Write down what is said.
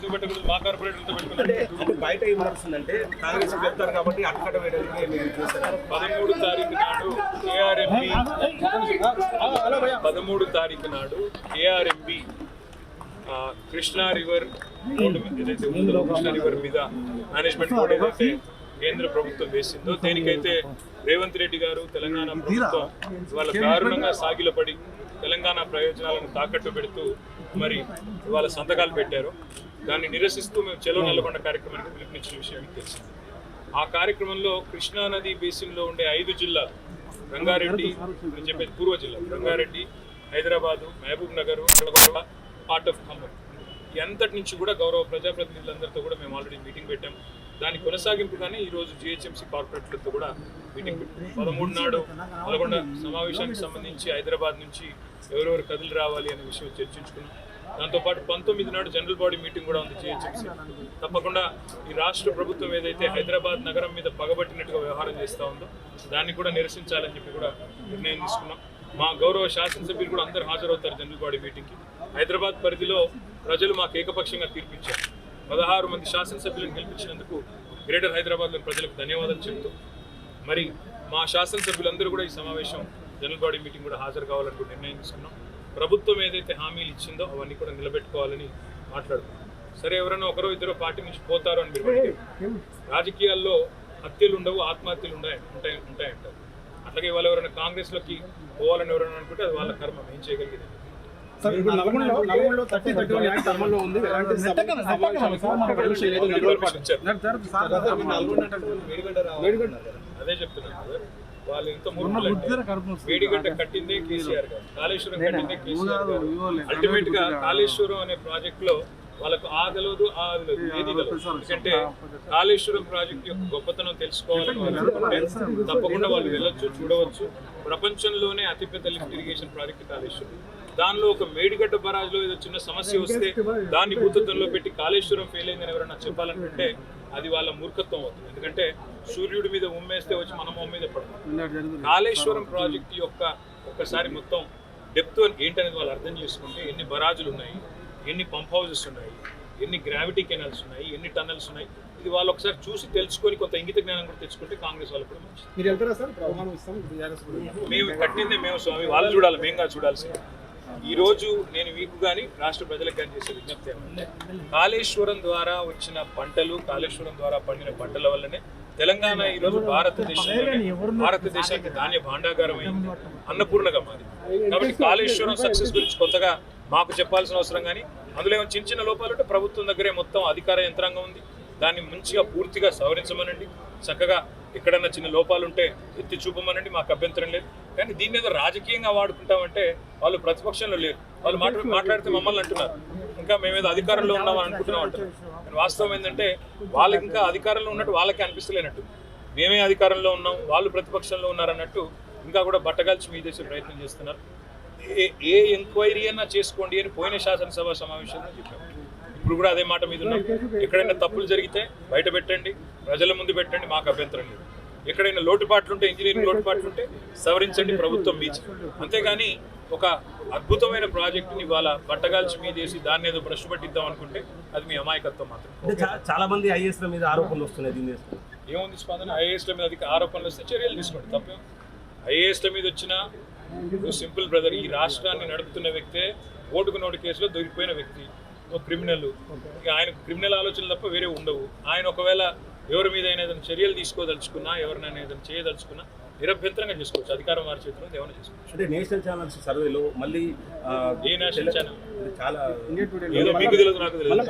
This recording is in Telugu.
ఎందుకు పెట్టకూడదు? మా కార్పొరేటర్లతో అంటే బయట ఏం నడుస్తుందంటే కాంగ్రెస్ చెప్తారు కాబట్టి అట్టకట్ట వేయడానికి మీరు చూస్తారు. 13 తారీఖు నాడు కేఆర్ఎంబి 13 తారీఖు నాడు కేఆర్ఎంబి కృష్ణా రివర్ రోడ్డు మీద ఏదైతే ఉందో కృష్ణా రివర్ మీద మేనేజ్మెంట్ బోర్డు ఏదైతే కేంద్ర ప్రభుత్వం వేసిందో దేనికైతే రేవంత్ రెడ్డి గారు తెలంగాణ ప్రభుత్వం ఇవాళ దారుణంగా సాగిలపడి తెలంగాణ ప్రయోజనాలను తాకట్టు పెడుతూ మరి ఇవాళ సంతకాలు పెట్టారు. దాన్ని నిరసిస్తూ మేము చెలో నల్లగొండ కార్యక్రమానికి పిలుపునిచ్చిన విషయం మీకు తెలిసింది. ఆ కార్యక్రమంలో కృష్ణా నది బేసిన్లో ఉండే 5 జిల్లాలు రంగారెడ్డి అని చెప్పేది పూర్వ జిల్లా రంగారెడ్డి, హైదరాబాదు, మహబూబ్ నగర్, నల్గొండ, పార్ట్ ఆఫ్ ఖమ్మం ఎంతటి నుంచి కూడా గౌరవ ప్రజాప్రతినిధులందరితో కూడా మేము ఆల్రెడీ మీటింగ్ పెట్టాం. దాని కొనసాగింపుగానే ఈరోజు జిహెచ్ఎంసీ కార్పొరేటర్లతో కూడా మీటింగ్ పెట్టాం. 13 నాడు నల్గొండ సమావేశానికి సంబంధించి హైదరాబాద్ నుంచి ఎవరెవరు కదిలి రావాలి అనే విషయం చర్చించుకున్నాం. దాంతోపాటు 19 నాడు జనరల్ బాడీ మీటింగ్ కూడా ఉంది జిహెచ్ఎంసీ. తప్పకుండా ఈ రాష్ట్ర ప్రభుత్వం ఏదైతే హైదరాబాద్ నగరం మీద పగబట్టినట్టుగా వ్యవహారం చేస్తూ ఉందో దాన్ని కూడా నిరసించాలని చెప్పి కూడా నిర్ణయం తీసుకున్నాం. మా గౌరవ శాసనసభ్యులు కూడా అందరూ హాజరవుతారు జనరల్ బాడీ మీటింగ్కి. హైదరాబాద్ పరిధిలో ప్రజలు మాకు ఏకపక్షంగా తీర్పిచ్చారు. 16 మంది శాసనసభ్యులను గెలిపించినందుకు గ్రేటర్ హైదరాబాద్లోని ప్రజలకు ధన్యవాదాలు చెబుతూ మరి మా శాసనసభ్యులందరూ కూడా ఈ సమావేశం జనరల్ బాడీ మీటింగ్ కూడా హాజరు కావాలని కూడా నిర్ణయం తీసుకున్నాం. ప్రభుత్వం ఏదైతే హామీలు ఇచ్చిందో అవన్నీ కూడా నిలబెట్టుకోవాలని మాట్లాడుకున్నాం. సరే, ఎవరైనా ఒకరో ఇద్దరు పార్టీ నుంచి పోతారు అని మీరు అడిగారు. రాజకీయాల్లో హత్యలు ఉండవు, ఆత్మహత్యలు ఉంటాయంటారు. అట్లాగే వాళ్ళు ఎవరైనా కాంగ్రెస్లోకి పోవాలని ఎవరైనా అనుకుంటే అది వాళ్ళ కర్మ, ఏం చేయగలిగేది. నల్గొండలో 30-31 యాక్ట్ అమల్లో ఉంది. అదే చెప్తున్నాను, వాళ్ళు ఇంత మేడిగడ్డ కట్టిందే కేసీఆర్ గారు, కాళేశ్వరం కట్టిందే కేసీఆర్ గారు. అల్టిమేట్ గా కాళేశ్వరం అనే ప్రాజెక్ట్ లో వాళ్ళకు ఆగలదు ఏది కలదు. ఎందుకంటే కాళేశ్వరం ప్రాజెక్ట్ యొక్క గొప్పతనం తెలుసుకోవాలని వాళ్ళు అనుకుంటే తప్పకుండా వాళ్ళు వెళ్ళొచ్చు, చూడవచ్చు. ప్రపంచంలోనే అతిపెద్ద లిఫ్ట్ ఇరిగేషన్ ప్రాజెక్ట్ కాళేశ్వరం. దానిలో ఒక మేడిగడ్డ బరాజ్లో ఏదో చిన్న సమస్య వస్తే దాన్ని భూతత్వంలో పెట్టి కాళేశ్వరం ఫెయిల్ అయిందని ఎవరన్నా చెప్పాలనుకుంటే అది వాళ్ళ మూర్ఖత్వం అవుతుంది. ఎందుకంటే సూర్యుడి మీద ఉమ్మేస్తే వచ్చి మన మొహం మీద పడుతుంది. కాళేశ్వరం ప్రాజెక్ట్ యొక్క ఒక్కసారి మొత్తం డెప్త్ ఏంటనేది వాళ్ళు అర్థం చేసుకుంటే ఎన్ని బరాజులు ఉన్నాయి, ఎన్ని పంప్ హౌసెస్ ఉన్నాయి, ఎన్ని గ్రావిటీ కెనాల్స్ ఉన్నాయి, ఎన్ని టన్నల్స్ ఉన్నాయి, ఇది వాళ్ళు ఒకసారి చూసి తెలుసుకొని కొంత ఇంగిత జ్ఞానం కూడా తెచ్చుకుంటే కాంగ్రెస్ వాళ్ళు కూడా మంచిది. మేము కట్టిందే మేము స్వామి, వాళ్ళు చూడాలి, మేము కాదు చూడాల్సింది. ఈరోజు నేను మీకు కానీ రాష్ట్ర ప్రజలకు కానీ చేసే విజ్ఞప్తి ఏమంటే కాళేశ్వరం ద్వారా వచ్చిన పంటలు, కాళేశ్వరం ద్వారా పండిన పంటల వల్లనే తెలంగాణ ఈరోజు భారతదేశానికి ధాన్య భాండాగారం అయింది, అన్నపూర్ణగా మారింది. కాబట్టి కాళేశ్వరం సక్సెస్ గురించి కొత్తగా మాకు చెప్పాల్సిన అవసరం కానీ అందులో ఏమైనా చిన్న చిన్న లోపాలు ఉంటే ప్రభుత్వం దగ్గరే మొత్తం అధికార యంత్రాంగం ఉంది. దాన్ని మంచిగా పూర్తిగా సవరించమనండి. చక్కగా ఎక్కడన్నా చిన్న లోపాలు ఉంటే ఎత్తి చూపమనండి, మాకు అభ్యంతరం లేదు. కానీ దీన్ని ఏదో రాజకీయంగా వాడుకుంటామంటే వాళ్ళు ప్రతిపక్షంలో లేరు. వాళ్ళు మాట్లాడితే మమ్మల్ని అంటున్నారు ఇంకా మేమేదో అధికారంలో ఉన్నామని అనుకుంటున్నాం అంటున్నారు. కానీ వాస్తవం ఏంటంటే వాళ్ళకి ఇంకా అధికారంలో ఉన్నట్టు వాళ్ళకే అనిపిస్తలేనట్టు. మేమే అధికారంలో ఉన్నాం, వాళ్ళు ప్రతిపక్షంలో ఉన్నారన్నట్టు ఇంకా కూడా బట్టగాల్చి మీ చేసే ప్రయత్నం చేస్తున్నారు. ఏ ఎంక్వైరీ అన్నా చేసుకోండి అని పోయిన శాసనసభ సమావేశంలో చెప్పాము. ఇప్పుడు కూడా అదే మాట మీద ఉన్నాం. ఎక్కడైనా తప్పులు జరిగితే బయట పెట్టండి, ప్రజల ముందు పెట్టండి, మాకు అభ్యంతరం లేదు. ఎక్కడైనా లోటుపాట్లుంటే, ఇంజనీరింగ్ లోటుపాట్లుంటే సవరించండి, ప్రభుత్వం మీచి. అంతేగాని ఒక అద్భుతమైన ప్రాజెక్టుని ఇవాళ బట్టగాల్చి మీదేసి దాన్ని ఏదో బ్రష్ పట్టిద్దాం అనుకుంటే అది మీ అమాయకత్వం మాత్రం. చాలా మంది ఐఏఎస్ల మీద ఆరోపణలు వస్తున్నాయి. ఏముంది స్పందన? ఐఏఎస్ల మీద ఆరోపణలు వస్తే చర్యలు తీసుకోండి, తప్పేం. ఐఏఎస్ల మీద వచ్చిన సింపుల్ బ్రదర్, ఈ రాష్ట్రాన్ని నడుపుతున్న వ్యక్తే ఓటుకు నోటు కేసులో దొరికిపోయిన వ్యక్తి, ఒక క్రిమినల్. ఇక ఆయన క్రిమినల్ ఆలోచనలు తప్ప వేరే ఉండవు. ఆయన ఒకవేళ ఎవరి మీద అయినా ఏదైనా చర్యలు తీసుకోదలుచుకున్నా, ఎవరినైనా ఏదైనా చేయదలుచుకున్నా నిరభ్యంతరంగా చేసుకోవచ్చు. అధికారం వారి చేతిలో ఏమైనా చేసుకోవచ్చు. అంటే నేషనల్ ఛానల్స్ సర్వేలో మళ్ళీ ఏ నేషనల్ ఛానల్ చాలా ఏదో మీకు తెలియదు, నాకు తెలియదు.